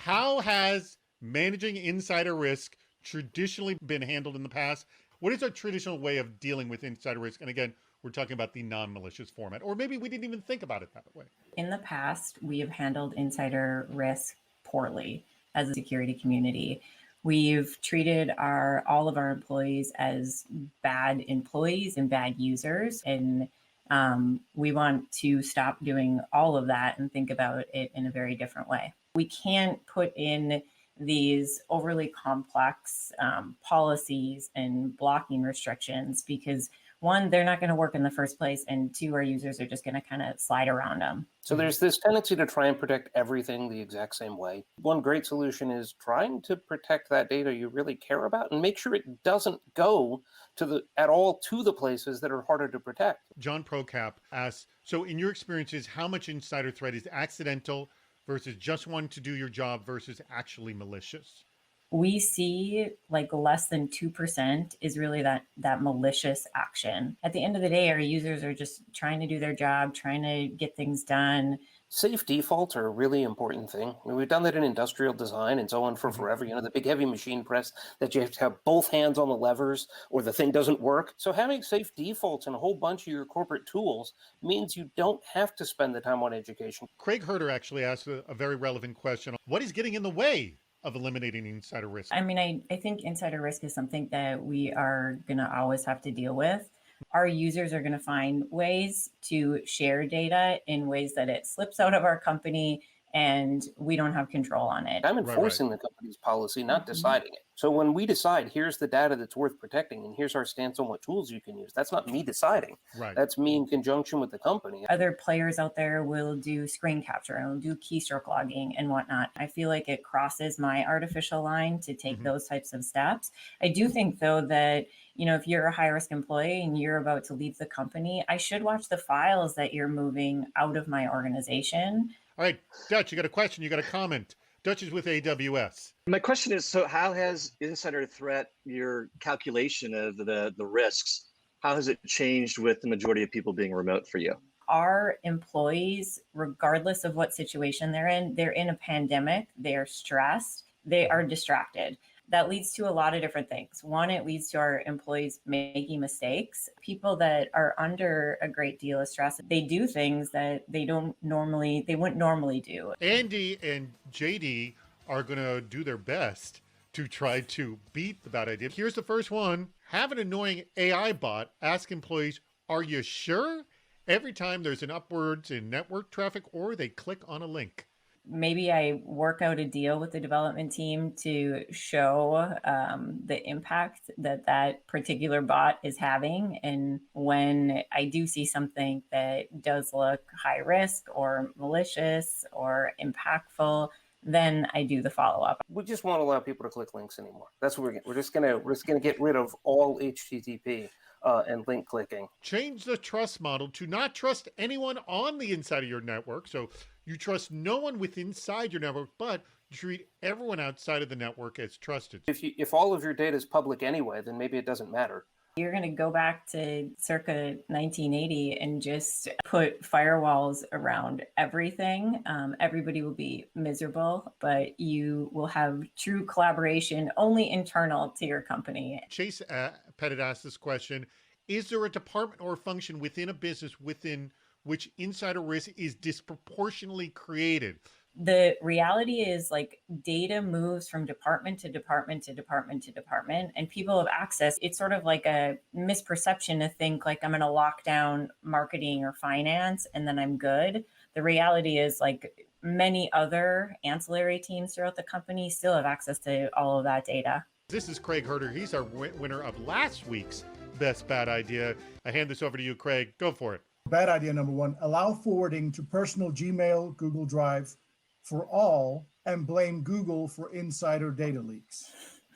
How has managing insider risk traditionally been handled in the past? What is our traditional way of dealing with insider risk? And again, we're talking about the non malicious format, or maybe we didn't even think about it that way. In the past, we have handled insider risk poorly as a security community. We've treated all of our employees as bad employees and bad users, and we want to stop doing all of that and think about it in a very different way. We can't put in these overly complex policies and blocking restrictions because one, they're not going to work in the first place, and two, our users are just going to kind of slide around them. So there's this tendency to try and protect everything the exact same way. One great solution is trying to protect that data you really care about and make sure it doesn't go to the places that are harder to protect. John Procap asks, so in your experiences, how much insider threat is accidental versus just wanting to do your job versus actually malicious? We see like less than 2% is really that malicious action. At the end of the day, our users are just trying to do their job, trying to get things done. Safe defaults are a really important thing. I mean, we've done that in industrial design and so on for forever. The big heavy machine press that you have to have both hands on the levers or the thing doesn't work. So having safe defaults in a whole bunch of your corporate tools means you don't have to spend the time on education. Craig Herter actually asked a very relevant question. What is getting in the way of eliminating insider risk? I mean, I think insider risk is something that we are going to always have to deal with. Our users are going to find ways to share data in ways that it slips out of our company and we don't have control on it. I'm enforcing the company's policy, not deciding it. So when we decide, here's the data that's worth protecting, and here's our stance on what tools you can use, that's not me deciding. Right. That's me in conjunction with the company. Other players out there will do screen capture and will do keystroke logging and whatnot. I feel like it crosses my artificial line to take those types of steps. I do think, though, that if you're a high-risk employee and you're about to leave the company, I should watch the files that you're moving out of my organization. All right, Dutch, you got a question, you got a comment. Dutch is with AWS. My question is, so how has insider threat, your calculation of the risks, how has it changed with the majority of people being remote for you? Our employees, regardless of what situation they're in a pandemic, they are stressed, they are distracted. That leads to a lot of different things. One, it leads to our employees making mistakes. People that are under a great deal of stress, they do things that they wouldn't normally do. Andy and JD are going to do their best to try to beat the bad idea. Here's the first one. Have an annoying AI bot ask employees, are you sure? Every time there's an upwards in network traffic or they click on a link. Maybe I work out a deal with the development team to show the impact that particular bot is having. And when I do see something that does look high risk or malicious or impactful, then I do the follow-up. We just won't allow people to click links anymore. That's what we're just gonna get rid of all HTTP. And link clicking. Change the trust model to not trust anyone on the inside of your network. So you trust no one inside your network, but you treat everyone outside of the network as trusted. If all of your data is public anyway, then maybe it doesn't matter. You're going to go back to circa 1980 and just put firewalls around everything. Everybody will be miserable, but you will have true collaboration only internal to your company. Chase Pettit asked this question. Is there a department or function within a business within which insider risk is disproportionately created? The reality is like data moves from department to department to department to department, and people have access. It's sort of like a misperception to think like I'm going to lock down marketing or finance and then I'm good. The reality is like many other ancillary teams throughout the company still have access to all of that data. This is Craig Herter. He's our winner of last week's Best Bad Idea. I hand this over to you, Craig. Go for it. Bad idea number one, allow forwarding to personal Gmail, Google Drive for all and blame Google for insider data leaks.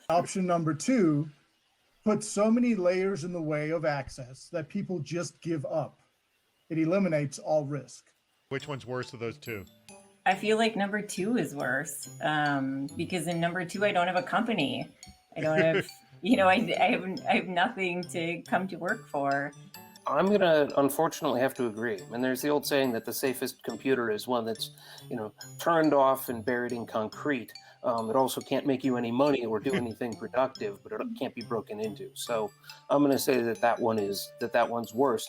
Option number two, put so many layers in the way of access that people just give up. It eliminates all risk. Which one's worse of those two? I feel like number two is worse because in number two, I don't have a company. I don't have, I have nothing to come to work for. I'm going to unfortunately have to agree. And there's the old saying that the safest computer is one that's, turned off and buried in concrete. It also can't make you any money or do anything productive, but it can't be broken into. So I'm going to say that one's worse.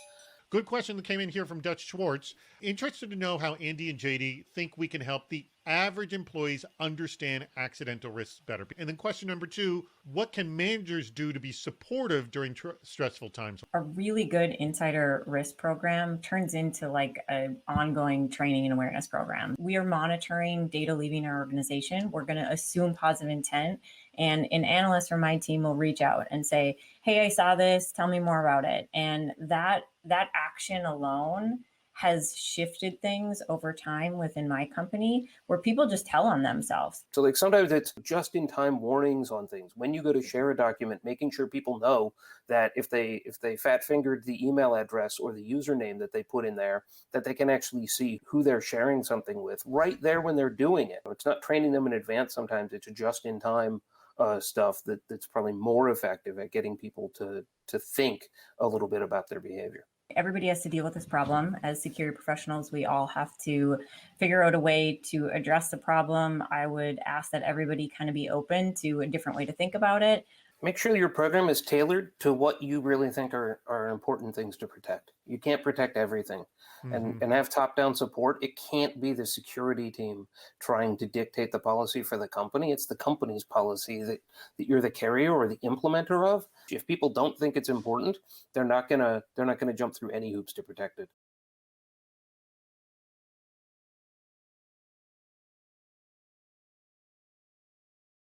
Good question that came in here from Dutch Schwartz. Interested to know how Andy and JD think we can help the average employees understand accidental risks better. And then question number 2, what can managers do to be supportive during stressful times? A really good insider risk program turns into like an ongoing training and awareness program. We are monitoring data leaving our organization. We're going to assume positive intent, and an analyst from my team will reach out and say, hey, I saw this, tell me more about it. And that action alone has shifted things over time within my company where people just tell on themselves. So like sometimes it's just in time warnings on things. When you go to share a document, making sure people know that if they fat fingered the email address or the username that they put in there, that they can actually see who they're sharing something with right there when they're doing it. It's not training them in advance. Sometimes it's just in time stuff that's probably more effective at getting people to think a little bit about their behavior. Everybody has to deal with this problem. As security professionals, we all have to figure out a way to address the problem. I would ask that everybody kind of be open to a different way to think about it. Make sure your program is tailored to what you really think are important things to protect. You can't protect everything. And have top-down support. It can't be the security team trying to dictate the policy for the company. It's the company's policy that you're the carrier or the implementer of. If people don't think it's important, they're not gonna jump through any hoops to protect it.